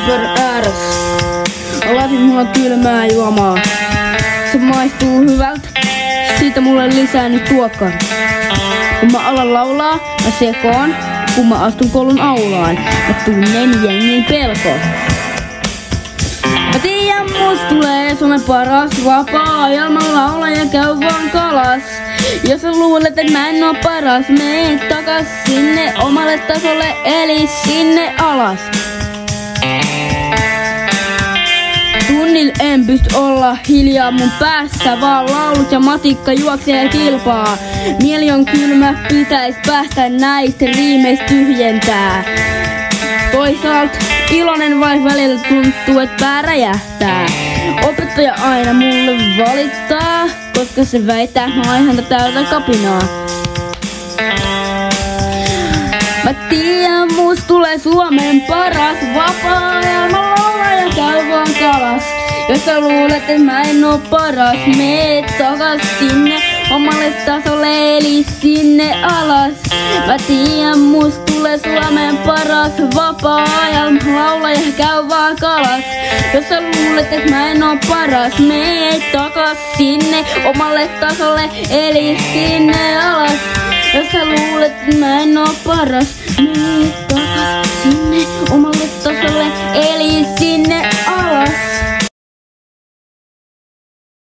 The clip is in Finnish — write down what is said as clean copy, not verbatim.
Pöydän ääressä. Lasit mulla kylmää juomaa. Se maistuu hyvältä. Siitä mulle lisää nyt tuokkaan. Kun mä alan laulaa, mä sekoon. Kun mä astun koulun aulaan, mä tunnen jengin pelko. Mä tiedän, musta tulee Suomen paras vapaa-ajalla. Mä laulan ja käyn vaan kalas. Jos sä luulet, et mä en oo paras, mene takas sinne omalle tasolle, eli sinne alas. Tunnil en pysty olla hiljaa, mun päässä vaan laulut ja matikka juoksee kilpaa. Mieli on kylmä, pitäis päästä näistä riimeistä tyhjentää. Toisaalta iloinen vai välillä tuntuu, et pää räjähtää. Opettaja aina mulle valittaa, koska se väittää, mä oon häntä täytä kapinaa. Mä tiedän, musta tulee Suomen paras vapaa-ajalla. Mä laulan ja käyn vaan kalas. Jos sä luulet, et mä en oo paras, mee takas sinne omalle tasolle, eli sinne alas. Mä tiedän, musta tulee Suomen paras vapaa-ajalla. Mä laulan ja käyn vaan kalas. Jos sä luulet, et mä en oo paras, mee takas sinne omalle tasolle, eli sinne alas. Jos sä luulet, et mä en oo paras, mee